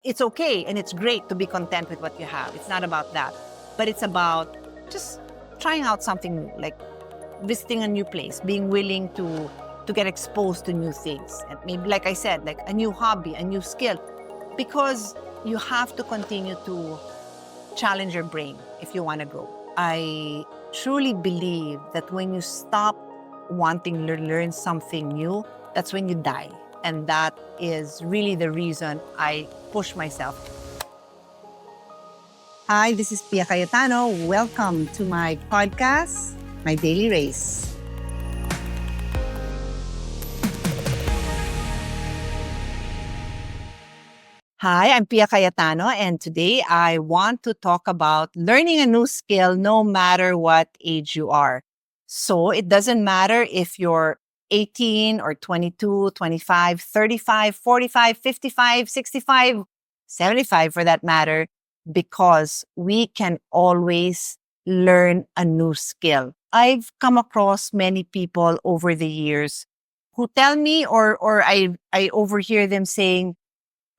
it's okay and it's great to be content with what you have. It's not about that. But it's about just trying out something new, like visiting a new place, being willing to get exposed to new things. And maybe, like I said, like a new hobby, a new skill. Because you have to continue to challenge your brain if you want to grow. I truly believe that when you stop wanting to learn something new, that's when you die. And that is really the reason I push myself. Hi, this is Pia Cayetano. Welcome to my podcast, My Daily Race. Hi, I'm Pia Cayetano, and today I want to talk about learning a new skill no matter what age you are. So it doesn't matter if you're 18 or 22, 25, 35, 45, 55, 65, 75 for that matter, because we can always learn a new skill. I've come across many people over the years who tell me or I overhear them saying,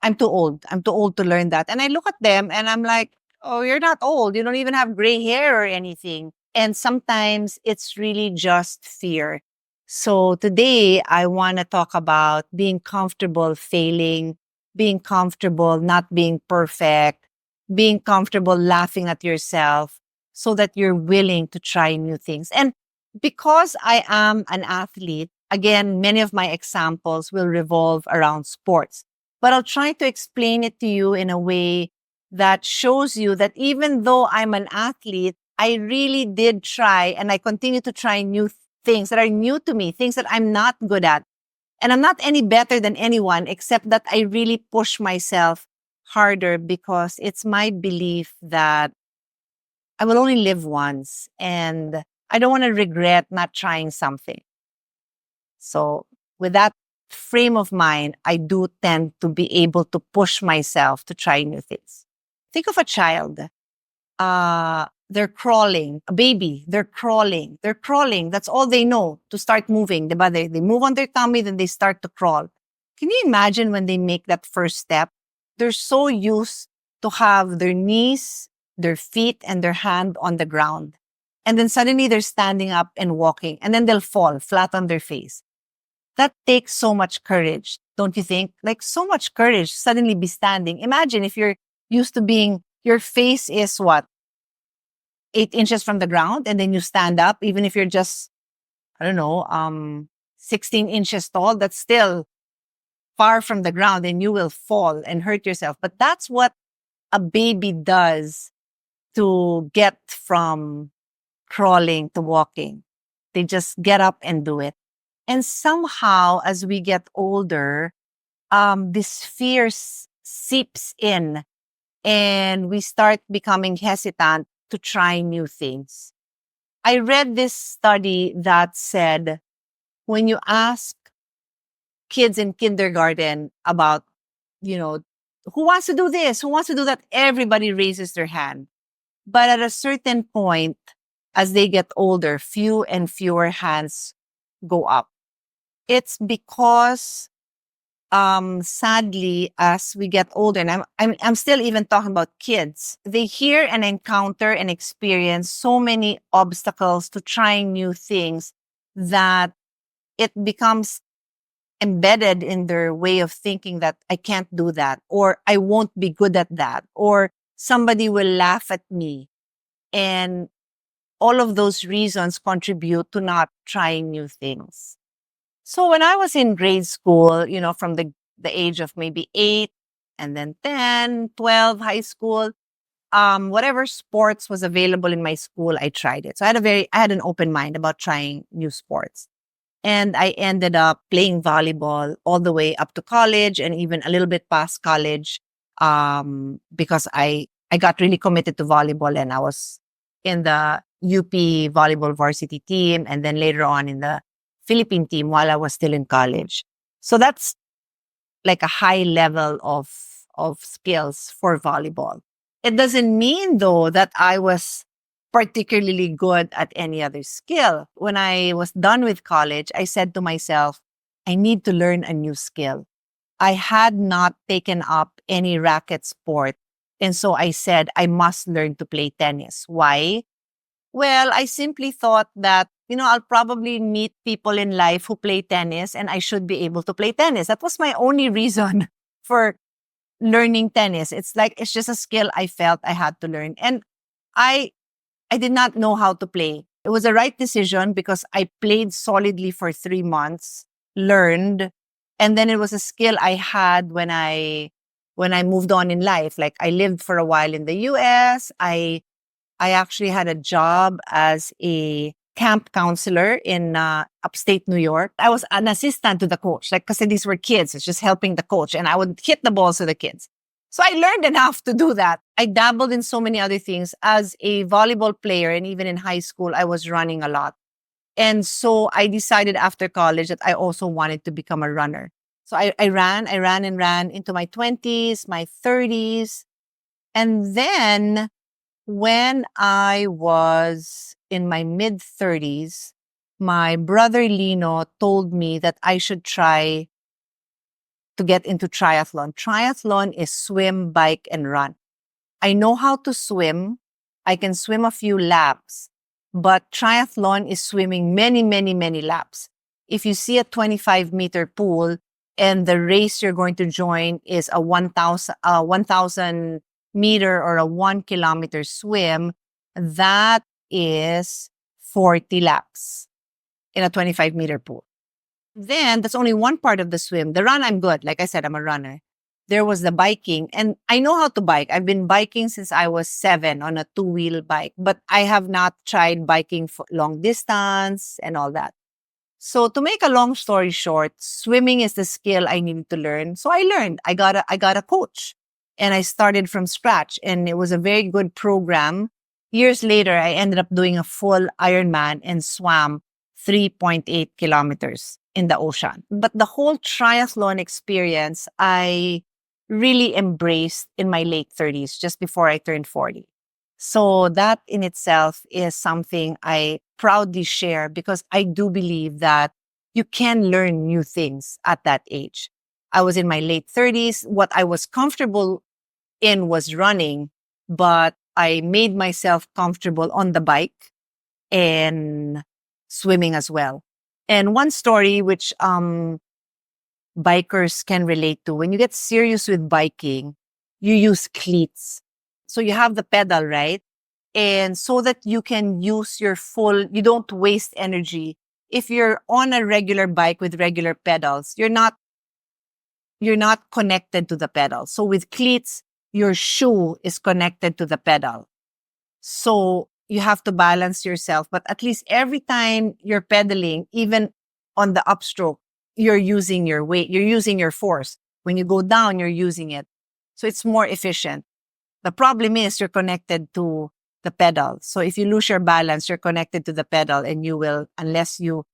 I'm too old. I'm too old to learn that. And I look at them and I'm like, oh, you're not old. You don't even have gray hair or anything. And sometimes it's really just fear. So today I want to talk about being comfortable failing, being comfortable not being perfect, being comfortable laughing at yourself so that you're willing to try new things. And because I am an athlete, again, many of my examples will revolve around sports, but I'll try to explain it to you in a way that shows you that even though I'm an athlete, I really did try and I continue to try new things that are new to me, things that I'm not good at. And I'm not any better than anyone, except that I really push myself harder because it's my belief that I will only live once and I don't want to regret not trying something. So with that frame of mind, I do tend to be able to push myself to try new things. Think of a child. They're crawling, a baby, they're crawling. That's all they know to start moving. Diba? They move on their tummy, then they start to crawl. Can you imagine when they make that first step? They're so used to have their knees, their feet, and their hand on the ground. And then suddenly they're standing up and walking, and then they'll fall flat on their face. That takes so much courage, don't you think? Like so much courage suddenly be standing. Imagine if you're used to being, your face is what? 8 inches from the ground, and then you stand up, even if you're just, I don't know, 16 inches tall, that's still far from the ground and you will fall and hurt yourself. But that's what a baby does to get from crawling to walking. They just get up and do it. And somehow, as we get older, this fear seeps in and we start becoming hesitant to try new things. I read this study that said when you ask kids in kindergarten about, who wants to do this? Who wants to do that? Everybody raises their hand. But at a certain point, as they get older, few and fewer hands go up. It's because sadly, as we get older, and I'm still even talking about kids, they hear and encounter and experience so many obstacles to trying new things that it becomes embedded in their way of thinking that I can't do that, or I won't be good at that, or somebody will laugh at me. And all of those reasons contribute to not trying new things. So when I was in grade school, from the age of maybe 8 and then 10, 12, high school, whatever sports was available in my school, I tried it. So I had an open mind about trying new sports. And I ended up playing volleyball all the way up to college and even a little bit past college, because I got really committed to volleyball and I was in the UP volleyball varsity team and then later on in the Philippine team while I was still in college. So that's like a high level of skills for volleyball. It doesn't mean though that I was particularly good at any other skill. When I was done with college, I said to myself, I need to learn a new skill. I had not taken up any racket sport. And so I said, I must learn to play tennis. Why? Well, I simply thought that, I'll probably meet people in life who play tennis and I should be able to play tennis. That was my only reason for learning tennis. It's just a skill I felt I had to learn. And I I did not know how to play. It was the right decision because I played solidly for 3 months, learned, and then it was a skill I had when I moved on in life. Like I lived for a while in the US. I actually had a job as a camp counselor in upstate New York. I was an assistant to the coach, like because these were kids. It's just helping the coach, and I would hit the balls to the kids. So I learned enough to do that. I dabbled in so many other things as a volleyball player, and even in high school, I was running a lot. And so I decided after college that I also wanted to become a runner. So I ran and ran into my 20s, my 30s. And then when I was in my mid 30s, my brother Lino told me that I should try to get into triathlon. Triathlon is swim, bike, and run. I know how to swim. I can swim a few laps, but triathlon is swimming many, many, many laps. If you see a 25-meter pool and the race you're going to join is a 1,000 meter or a 1 kilometer swim, that is 40 laps in a 25-meter pool. Then that's only one part of the swim. The run, I'm good. Like I said, I'm a runner. There was the biking, and I know how to bike. I've been biking since I was 7 on a two-wheel bike, but I have not tried biking for long distance and all that. So to make a long story short, swimming is the skill I needed to learn. So I learned. I got a coach, and I started from scratch, and it was a very good program. Years later, I ended up doing a full Ironman and swam 3.8 kilometers in the ocean. But the whole triathlon experience, I really embraced in my late 30s, just before I turned 40. So that in itself is something I proudly share because I do believe that you can learn new things at that age. I was in my late 30s. What I was comfortable in was running, but I made myself comfortable on the bike and swimming as well. And one story which bikers can relate to, when you get serious with biking, you use cleats. So you have the pedal, right? And so that you can use you don't waste energy. If you're on a regular bike with regular pedals, you're not connected to the pedal. So with cleats, your shoe is connected to the pedal. So you have to balance yourself. But at least every time you're pedaling, even on the upstroke, you're using your weight, you're using your force. When you go down, you're using it. So it's more efficient. The problem is you're connected to the pedal. So if you lose your balance, you're connected to the pedal and you will, unless you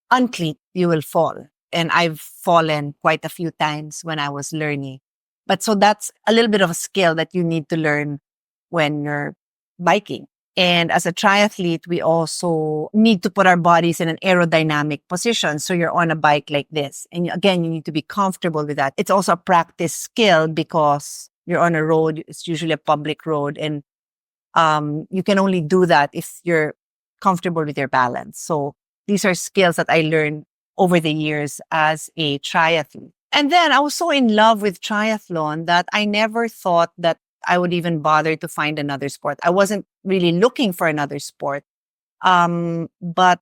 uncleat, you will fall. And I've fallen quite a few times when I was learning. But so that's a little bit of a skill that you need to learn when you're biking. And as a triathlete, we also need to put our bodies in an aerodynamic position. So you're on a bike like this. And again, you need to be comfortable with that. It's also a practice skill because you're on a road. It's usually a public road. And you can only do that if you're comfortable with your balance. So these are skills that I learned over the years as a triathlete. And then I was so in love with triathlon that I never thought that I would even bother to find another sport. I wasn't really looking for another sport. But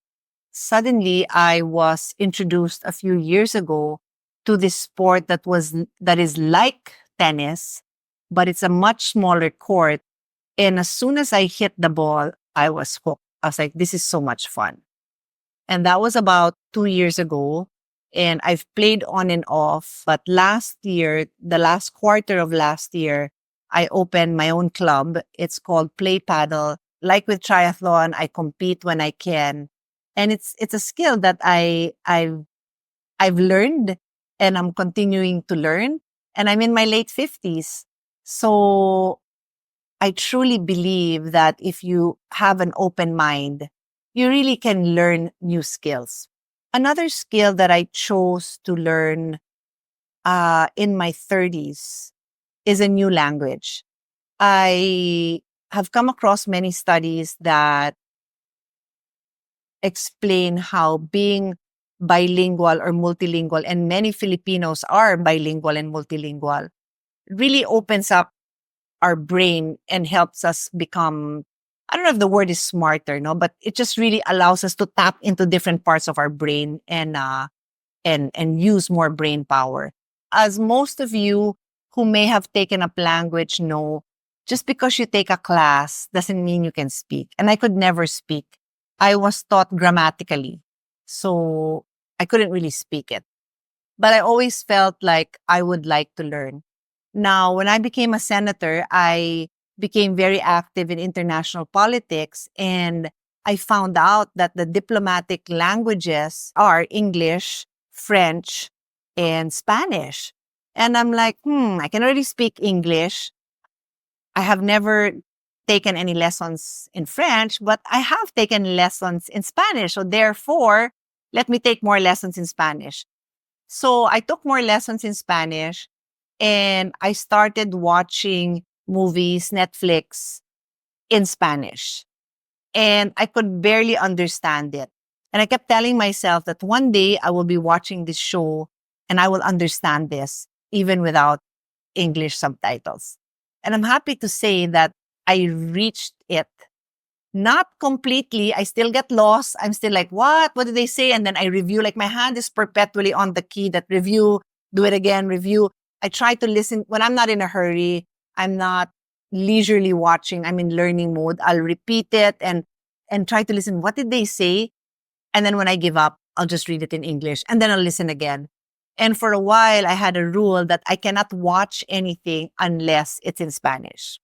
suddenly I was introduced a few years ago to this sport that is like tennis, but it's a much smaller court. And as soon as I hit the ball, I was hooked. I was like, this is so much fun. And that was about 2 years ago. And I've played on and off. But last year, the last quarter of last year, I opened my own club. It's called Play Paddle. Like with triathlon, I compete when I can. And it's a skill that I've learned and I'm continuing to learn. And I'm in my late 50s. So I truly believe that if you have an open mind, you really can learn new skills. Another skill that I chose to learn in my 30s is a new language. I have come across many studies that explain how being bilingual or multilingual, and many Filipinos are bilingual and multilingual, really opens up our brain and helps us become, I don't know if the word is smarter, no, but it just really allows us to tap into different parts of our brain and use more brain power. As most of you who may have taken up language know, just because you take a class doesn't mean you can speak. And I could never speak. I was taught grammatically, so I couldn't really speak it. But I always felt like I would like to learn. Now, when I became a senator, I became very active in international politics, and I found out that the diplomatic languages are English, French, and Spanish. And I'm like, I can already speak English. I have never taken any lessons in French, but I have taken lessons in Spanish. So therefore, let me take more lessons in Spanish. So I took more lessons in Spanish, and I started watching movies, Netflix, in Spanish. And I could barely understand it. And I kept telling myself that one day I will be watching this show and I will understand this even without English subtitles. And I'm happy to say that I reached it. Not completely. I still get lost. I'm still like, what? What did they say? And then I review. Like my hand is perpetually on the key that review, do it again, review. I try to listen when I'm not in a hurry. I'm not leisurely watching. I'm in learning mode. I'll repeat it and try to listen. What did they say? And then when I give up, I'll just read it in English and then I'll listen again. And for a while, I had a rule that I cannot watch anything unless it's in Spanish.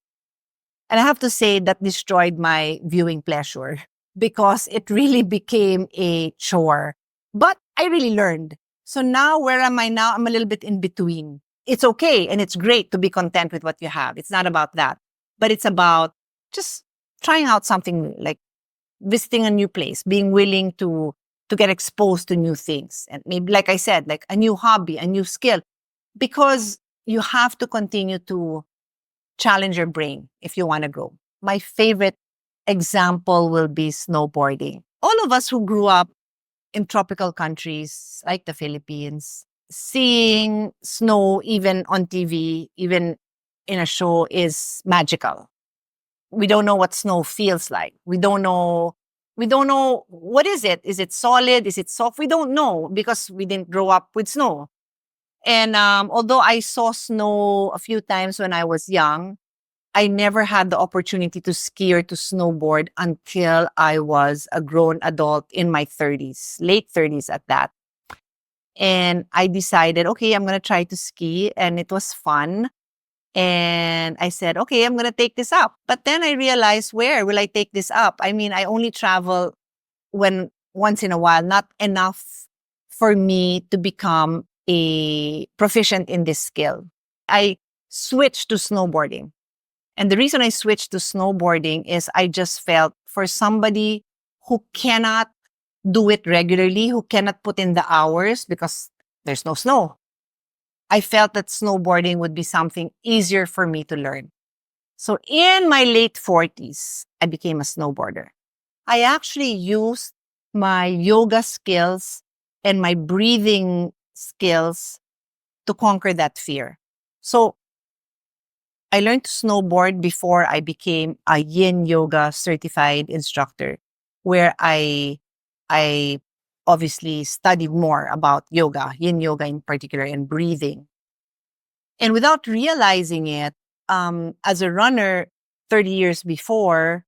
And I have to say that destroyed my viewing pleasure because it really became a chore. But I really learned. So now, where am I now? I'm a little bit in between. It's okay and it's great to be content with what you have. It's not about that. But it's about just trying out something new, like visiting a new place, being willing to get exposed to new things. And maybe, like I said, like a new hobby, a new skill, because you have to continue to challenge your brain if you want to grow. My favorite example will be snowboarding. All of us who grew up in tropical countries like the Philippines, seeing snow even on TV, even in a show is magical. We don't know what snow feels like. We don't know what is it? Is it solid? Is it soft? We don't know because we didn't grow up with snow. And although I saw snow a few times when I was young, I never had the opportunity to ski or to snowboard until I was a grown adult in my 30s, late 30s at that. And I decided, okay, I'm going to try to ski. And it was fun. And I said, okay, I'm going to take this up. But then I realized, where will I take this up? I mean, I only travel when once in a while, not enough for me to become a proficient in this skill. I switched to snowboarding. And the reason I switched to snowboarding is I just felt for somebody who cannot do it regularly, who cannot put in the hours because there's no snow, I felt that snowboarding would be something easier for me to learn. So in my late 40s, I became a snowboarder. I actually used my yoga skills and my breathing skills to conquer that fear. So I learned to snowboard before I became a yin yoga certified instructor, where I obviously studied more about yoga, yin yoga in particular, and breathing. And without realizing it, as a runner 30 years before,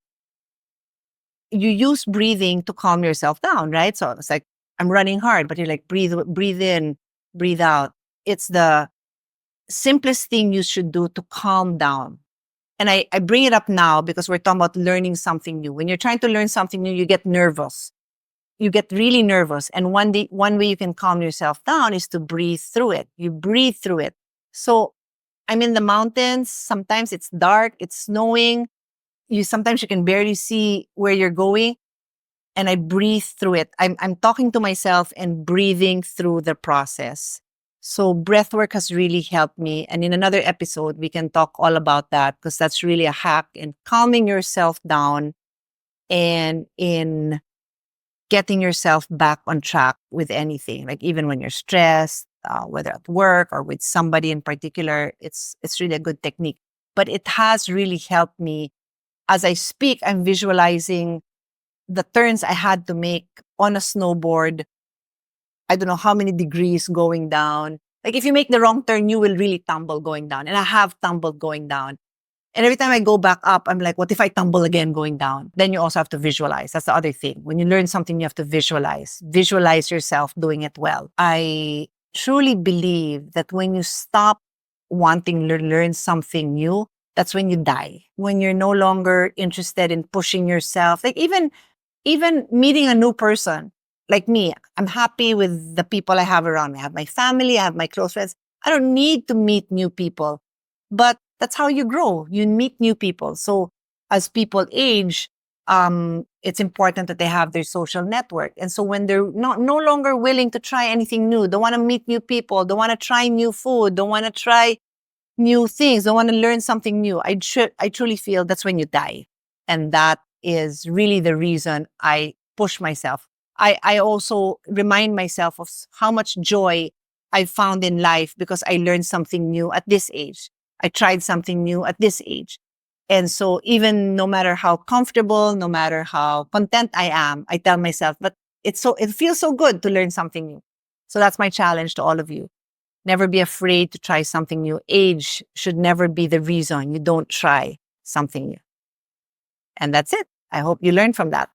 you use breathing to calm yourself down, right? So it's like, I'm running hard, but you're like, breathe in, breathe out. It's the simplest thing you should do to calm down. And I bring it up now because we're talking about learning something new. When you're trying to learn something new, you get nervous. You get really nervous. And one way you can calm yourself down is to breathe through it. You breathe through it. So I'm in the mountains. Sometimes it's dark. It's snowing. Sometimes you can barely see where you're going. And I breathe through it. I'm talking to myself and breathing through the process. So breath work has really helped me. And in another episode, we can talk all about that because that's really a hack in calming yourself down and in getting yourself back on track with anything. Like even when you're stressed, whether at work or with somebody in particular, it's really a good technique. But it has really helped me. As I speak, I'm visualizing the turns I had to make on a snowboard. I don't know how many degrees going down. Like if you make the wrong turn, you will really tumble going down. And I have tumbled going down. And every time I go back up, I'm like, what if I tumble again going down? Then you also have to visualize. That's the other thing. When you learn something, you have to visualize. Visualize yourself doing it well. I truly believe that when you stop wanting to learn something new, that's when you die. When you're no longer interested in pushing yourself. Like even meeting a new person, like me, I'm happy with the people I have around me. I have my family, I have my close friends. I don't need to meet new people, but that's how you grow. You meet new people. So as people age, it's important that they have their social network. And so when they're no longer willing to try anything new, don't want to meet new people, don't want to try new food, don't want to try new things, don't want to learn something new, I truly feel that's when you die. And that is really the reason I push myself. I also remind myself of how much joy I found in life because I learned something new at this age. I tried something new at this age. And so even no matter how comfortable, no matter how content I am, I tell myself, but it feels so good to learn something new. So that's my challenge to all of you. Never be afraid to try something new. Age should never be the reason you don't try something new. And that's it. I hope you learned from that.